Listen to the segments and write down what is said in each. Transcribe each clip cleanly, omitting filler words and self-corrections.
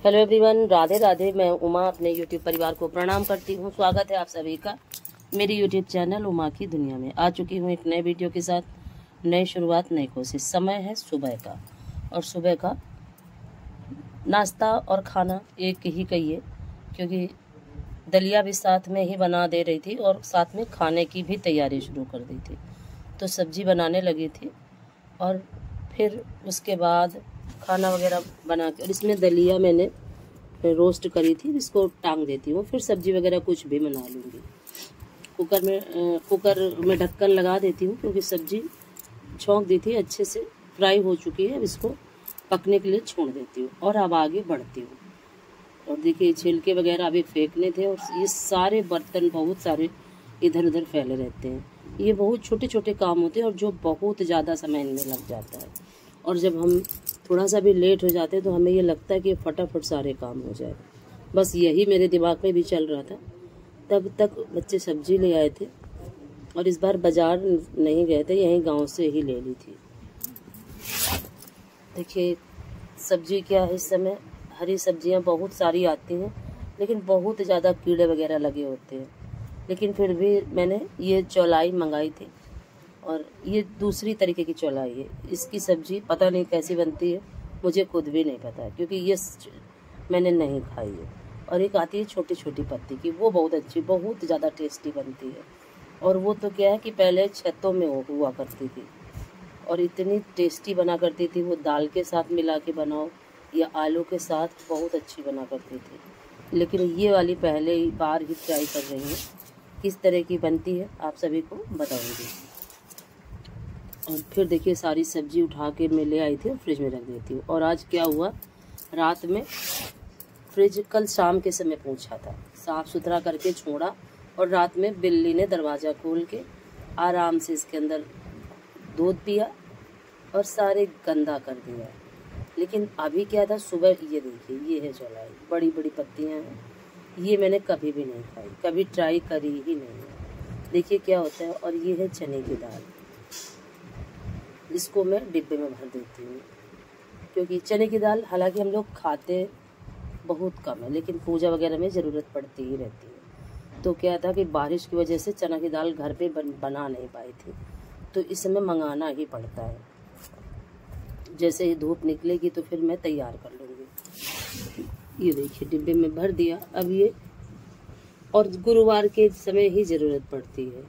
Hello everyone, Radhe Radhe. मैं उमा अपने YouTube परिवार को प्रणाम करती हूँ। स्वागत है आप सभी का मेरी यूट्यूब चैनल उमा की दुनिया में। आ चुकी हूँ एक नए वीडियो के साथ, नई शुरुआत, नई कोशिश। समय है सुबह का, और सुबह का नाश्ता और खाना एक ही कहिए, क्योंकि दलिया भी साथ में ही बना दे रही थी और साथ में खाने की भी तैयारी शुरू कर दी थी। तो सब्जी बनाने लगी थी और फिर उसके बाद खाना वगैरह बना के, और इसमें दलिया मैंने रोस्ट करी थी, इसको टांग देती हूँ। फिर सब्जी वगैरह कुछ भी बना लूँगी। कुकर में ढक्कन लगा देती हूँ, क्योंकि सब्जी छौंक दी थी, अच्छे से फ्राई हो चुकी है। अब इसको पकने के लिए छोड़ देती हूँ और अब आगे बढ़ती हूँ। और देखिए, छिलके वगैरह अभी फेंकने थे, और ये सारे बर्तन बहुत सारे इधर उधर फैले रहते हैं। ये बहुत छोटे छोटे काम होते हैं और जो बहुत ज़्यादा समय इनमें लग जाता है। और जब हम थोड़ा सा भी लेट हो जाते हैं तो हमें ये लगता है कि फटाफट सारे काम हो जाए। बस यही मेरे दिमाग में भी चल रहा था। तब तक बच्चे सब्जी ले आए थे, और इस बार बाजार नहीं गए थे, यहीं गांव से ही ले ली थी। देखिए सब्जी क्या है, इस समय हरी सब्जियां बहुत सारी आती हैं, लेकिन बहुत ज़्यादा कीड़े वगैरह लगे होते हैं। लेकिन फिर भी मैंने ये चौलाई मंगाई थी, और ये दूसरी तरीके की चौलाई है। इसकी सब्जी पता नहीं कैसी बनती है, मुझे खुद भी नहीं पता है, क्योंकि ये मैंने नहीं खाई है। और एक आती है छोटी छोटी पत्ती की, वो बहुत अच्छी, बहुत ज़्यादा टेस्टी बनती है। और वो तो क्या है कि पहले छतों में हुआ करती थी और इतनी टेस्टी बना करती थी। वो दाल के साथ मिला के बनाओ या आलू के साथ, बहुत अच्छी बना करती थी। लेकिन ये वाली पहले ही बार ही ट्राई कर रही हूँ, किस तरह की बनती है आप सभी को बताऊँगी। और फिर देखिए, सारी सब्जी उठा के मैं ले आई थी और फ्रिज में रख देती हूँ। और आज क्या हुआ, रात में फ्रिज कल शाम के समय पूछा था, साफ़ सुथरा करके छोड़ा, और रात में बिल्ली ने दरवाज़ा खोल के आराम से इसके अंदर दूध पिया और सारे गंदा कर दिया। लेकिन अभी क्या था, सुबह ये देखिए, ये है चौलाई, बड़ी बड़ी पत्तियाँ हैं। ये मैंने कभी भी नहीं खाई, कभी ट्राई करी ही नहीं। देखिए क्या होता है। और ये है चने की दाल, इसको मैं डिब्बे में भर देती हूँ, क्योंकि चने की दाल हालांकि हम लोग खाते बहुत कम है, लेकिन पूजा वगैरह में ज़रूरत पड़ती ही रहती है। तो क्या था कि बारिश की वजह से चना की दाल घर पे बना नहीं पाई थी, तो इस समय मंगाना ही पड़ता है। जैसे ही धूप निकलेगी तो फिर मैं तैयार कर लूँगी। ये देखिए, डिब्बे में भर दिया। अब ये, और गुरुवार के समय ही ज़रूरत पड़ती है,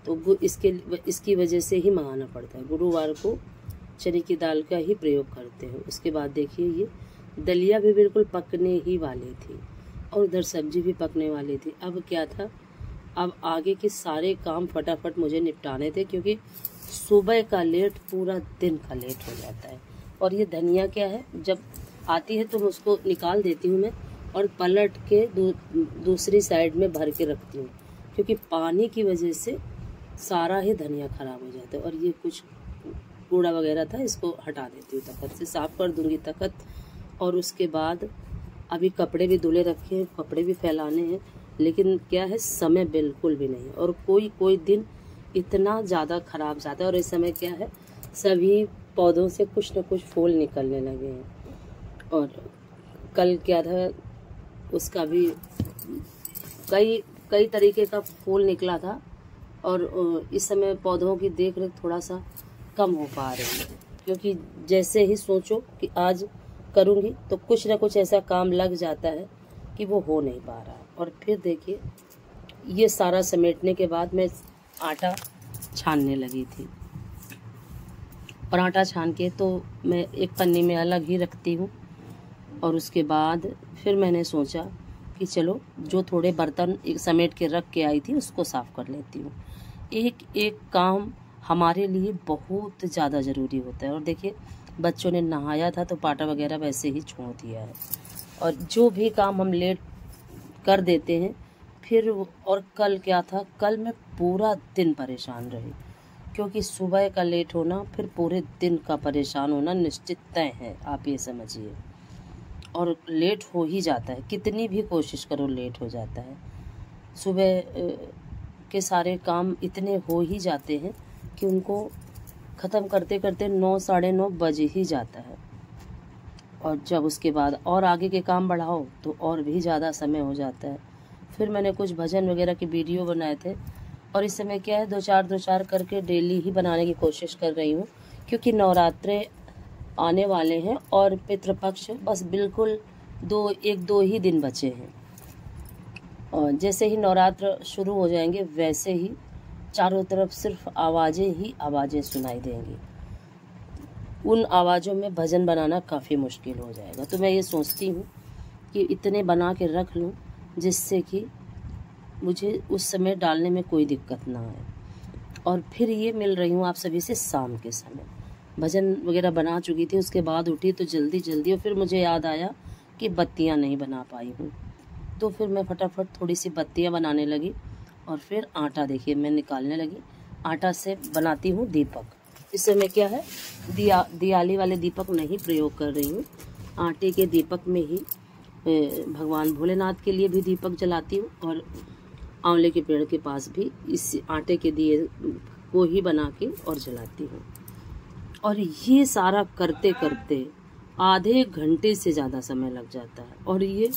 तो इसकी वजह से ही मंगाना पड़ता है। गुरुवार को चने की दाल का ही प्रयोग करते हैं। उसके बाद देखिए, ये दलिया भी बिल्कुल पकने ही वाली थी, और उधर सब्जी भी पकने वाली थी। अब क्या था, अब आगे के सारे काम फटाफट मुझे निपटाने थे, क्योंकि सुबह का लेट पूरा दिन का लेट हो जाता है। और ये धनिया क्या है, जब आती है तो मैं उसको निकाल देती हूँ मैं, और पलट के दूसरी साइड में भर के रखती हूँ, क्योंकि पानी की वजह से सारा ही धनिया ख़राब हो जाता है। और ये कुछ कूड़ा वगैरह था, इसको हटा देती हूँ, तख्त से साफ़ कर दूँगी तख्त। और उसके बाद अभी कपड़े भी धुले रखे हैं, कपड़े भी फैलाने हैं, लेकिन क्या है, समय बिल्कुल भी नहीं। और कोई दिन इतना ज़्यादा ख़राब जाता है। और इस समय क्या है, सभी पौधों से कुछ न कुछ फूल निकलने लगे हैं। और कल क्या था, उसका भी कई तरीके का फूल निकला था। और इस समय पौधों की देख रेख थोड़ा सा कम हो पा रही है, क्योंकि जैसे ही सोचो कि आज करूँगी तो कुछ ना कुछ ऐसा काम लग जाता है कि वो हो नहीं पा रहा। और फिर देखिए, ये सारा समेटने के बाद मैं आटा छानने लगी थी। पराठा छान के तो मैं एक पन्नी में अलग ही रखती हूँ। और उसके बाद फिर मैंने सोचा कि चलो, जो थोड़े बर्तन समेट के रख के आई थी उसको साफ़ कर लेती हूँ। एक एक काम हमारे लिए बहुत ज़्यादा ज़रूरी होता है। और देखिए, बच्चों ने नहाया था तो पाटा वगैरह वैसे ही छोड़ दिया है। और जो भी काम हम लेट कर देते हैं फिर। और कल क्या था, कल मैं पूरा दिन परेशान रही, क्योंकि सुबह का लेट होना फिर पूरे दिन का परेशान होना निश्चित तय है, आप ये समझिए। और लेट हो ही जाता है, कितनी भी कोशिश करो लेट हो जाता है। सुबह के सारे काम इतने हो ही जाते हैं कि उनको ख़त्म करते करते 9 साढ़े 9 बज ही जाता है। और जब उसके बाद और आगे के काम बढ़ाओ तो और भी ज़्यादा समय हो जाता है। फिर मैंने कुछ भजन वगैरह की वीडियो बनाए थे, और इस समय क्या है, दो चार करके डेली ही बनाने की कोशिश कर रही हूँ, क्योंकि नवरात्रे आने वाले हैं और पितृपक्ष बस बिल्कुल एक दो ही दिन बचे हैं। और जैसे ही नवरात्र शुरू हो जाएंगे वैसे ही चारों तरफ सिर्फ आवाज़ें ही आवाज़ें सुनाई देंगी। उन आवाज़ों में भजन बनाना काफ़ी मुश्किल हो जाएगा। तो मैं ये सोचती हूँ कि इतने बना के रख लूँ जिससे कि मुझे उस समय डालने में कोई दिक्कत ना आए। और फिर ये मिल रही हूँ आप सभी से शाम के समय। भजन वगैरह बना चुकी थी, उसके बाद उठी तो जल्दी और फिर मुझे याद आया कि बत्तियाँ नहीं बना पाई हूँ, तो फिर मैं फटाफट थोड़ी सी बत्तियाँ बनाने लगी। और फिर आटा देखिए मैं निकालने लगी। आटा से बनाती हूँ दीपक। इस समय क्या है, दियाली वाले दीपक नहीं प्रयोग कर रही हूँ, आटे के दीपक में ही भगवान भोलेनाथ के लिए भी दीपक जलाती हूँ, और आंवले के पेड़ के पास भी इस आटे के दिए को ही बना के और जलाती हूँ। और ये सारा करते करते आधे घंटे से ज़्यादा समय लग जाता है, और ये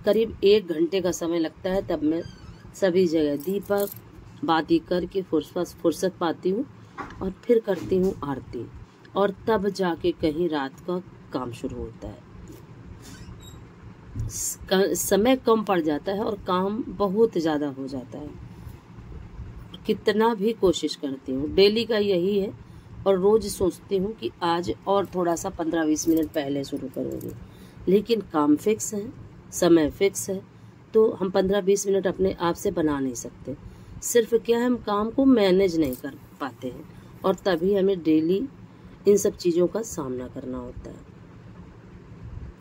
करीब 1 घंटे का समय लगता है। तब मैं सभी जगह दीपक बाती करके फुर्सत पाती हूँ, और फिर करती हूँ आरती, और तब जाके कहीं रात का काम शुरू होता है। समय कम पड़ जाता है और काम बहुत ज़्यादा हो जाता है। कितना भी कोशिश करती हूँ, डेली का यही है, और रोज़ सोचती हूँ कि आज और थोड़ा सा 15-20 मिनट पहले शुरू करूँगी, लेकिन काम फिक्स है, समय फिक्स है, तो हम 15-20 मिनट अपने आप से बना नहीं सकते। सिर्फ क्या है, हम काम को मैनेज नहीं कर पाते हैं, और तभी हमें डेली इन सब चीज़ों का सामना करना होता है।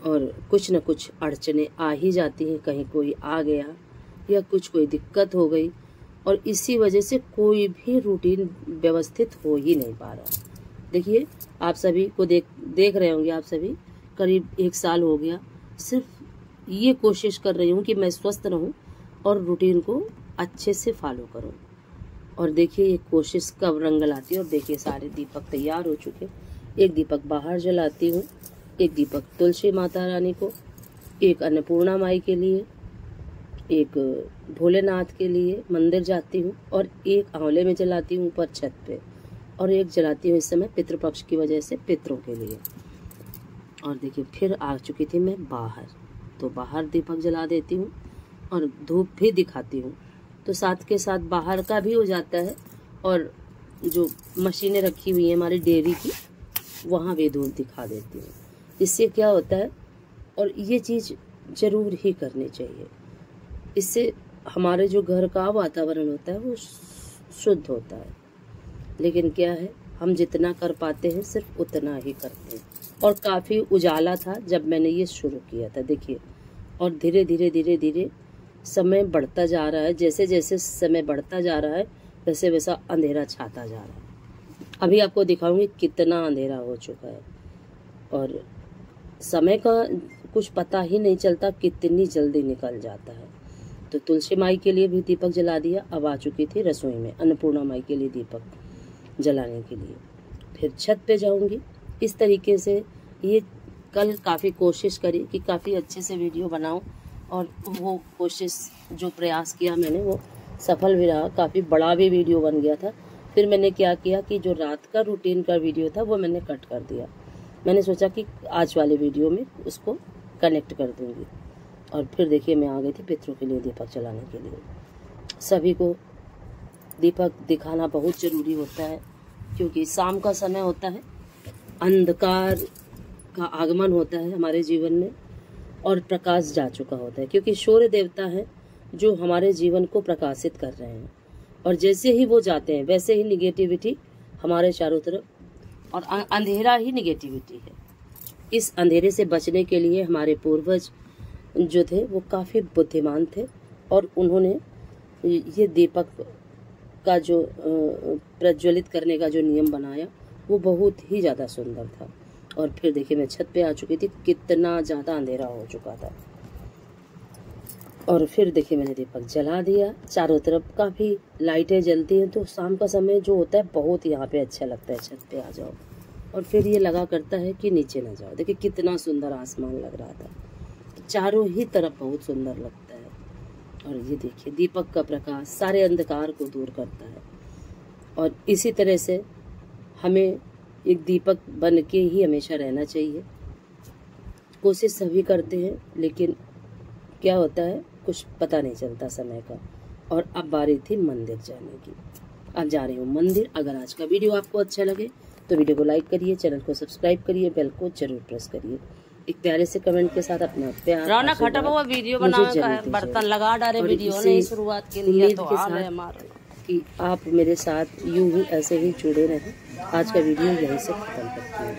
और कुछ न कुछ अड़चने आ ही जाती हैं, कहीं कोई आ गया या कोई दिक्कत हो गई, और इसी वजह से कोई भी रूटीन व्यवस्थित हो ही नहीं पा रहा। देखिए आप सभी को देख रहे होंगे, आप सभी करीब 1 साल हो गया, सिर्फ ये कोशिश कर रही हूँ कि मैं स्वस्थ रहूँ और रूटीन को अच्छे से फॉलो करूँ। और देखिए ये कोशिश कब रंग लाती है। और देखिए सारे दीपक तैयार हो चुके। एक दीपक बाहर जलाती हूँ, एक दीपक तुलसी माता रानी को, एक अन्नपूर्णा माई के लिए, एक भोलेनाथ के लिए मंदिर जाती हूँ, और एक आंवले में जलाती हूँ ऊपर छत पे, और एक जलाती हूँ इस समय पितृपक्ष की वजह से पितरों के लिए। और देखिए फिर आ चुकी थी मैं बाहर, तो बाहर दीपक जला देती हूँ और धूप भी दिखाती हूँ, तो साथ के साथ बाहर का भी हो जाता है। और जो मशीनें रखी हुई हैं हमारी डेयरी की, वहाँ भी धूप दिखा देती हूँ। इससे क्या होता है, और ये चीज़ ज़रूर ही करनी चाहिए, इससे हमारे जो घर का वातावरण होता है वो शुद्ध होता है। लेकिन क्या है, हम जितना कर पाते हैं सिर्फ उतना ही करते हैं। और काफ़ी उजाला था जब मैंने ये शुरू किया था, देखिए। और धीरे धीरे समय बढ़ता जा रहा है। जैसे जैसे समय बढ़ता जा रहा है वैसे वैसा अंधेरा छाता जा रहा है। अभी आपको दिखाऊंगी कितना अंधेरा हो चुका है, और समय का कुछ पता ही नहीं चलता, कितनी जल्दी निकल जाता है। तो तुलसी माई के लिए भी दीपक जला दिया। अब आ चुकी थी रसोई में अन्नपूर्णा माई के लिए दीपक जलाने के लिए। फिर छत पे जाऊंगी। इस तरीके से ये कल काफ़ी कोशिश करी कि काफ़ी अच्छे से वीडियो बनाऊं, और वो कोशिश, जो प्रयास किया मैंने, वो सफल भी रहा। काफ़ी बड़ा भी वीडियो बन गया था। फिर मैंने क्या किया कि जो रात का रूटीन का वीडियो था वो मैंने कट कर दिया। मैंने सोचा कि आज वाले वीडियो में उसको कनेक्ट कर दूंगी। और फिर देखिए मैं आ गई थी पितरों के लिए दीपक जलाने के लिए। सभी को दीपक दिखाना बहुत ज़रूरी होता है, क्योंकि शाम का समय होता है, अंधकार का आगमन होता है हमारे जीवन में, और प्रकाश जा चुका होता है, क्योंकि सूर्य देवता है जो हमारे जीवन को प्रकाशित कर रहे हैं। और जैसे ही वो जाते हैं वैसे ही निगेटिविटी हमारे चारों तरफ, और अंधेरा ही निगेटिविटी है। इस अंधेरे से बचने के लिए हमारे पूर्वज जो थे वो काफ़ी बुद्धिमान थे, और उन्होंने ये दीपक का जो प्रज्वलित करने का जो नियम बनाया वो बहुत ही ज़्यादा सुंदर था। और फिर देखिए मैं छत पे आ चुकी थी, कितना ज़्यादा अंधेरा हो चुका था। और फिर देखिए मैंने दीपक जला दिया। चारों तरफ काफ़ी लाइटें जलती हैं, तो शाम का समय जो होता है बहुत यहाँ पे अच्छा लगता है। छत पे आ जाओ और फिर ये लगा करता है कि नीचे ना जाओ। देखिए कितना सुंदर आसमान लग रहा था, चारों ही तरफ बहुत सुंदर लगता है। और ये देखिए दीपक का प्रकाश सारे अंधकार को दूर करता है। और इसी तरह से हमें एक दीपक बन के ही हमेशा रहना चाहिए। कोशिश सभी करते हैं, लेकिन क्या होता है कुछ पता नहीं चलता समय का। और अब बारी थी मंदिर जाने की। अब जा रही हूँ मंदिर। अगर आज का वीडियो आपको अच्छा लगे तो वीडियो को लाइक करिए, चैनल को सब्सक्राइब करिए, बेल को जरूर प्रेस करिए। एक प्यारे से कमेंट के साथ अपना प्यार रौनक हटा हुआ वीडियो बनाना, बर्तन लगा डाले वीडियो ने शुरुआत के लिए तो हाल है हमारा कि आप मेरे साथ यूं ही ऐसे ही जुड़े रहें। आज का वीडियो यहीं से खत्म करती हूँ।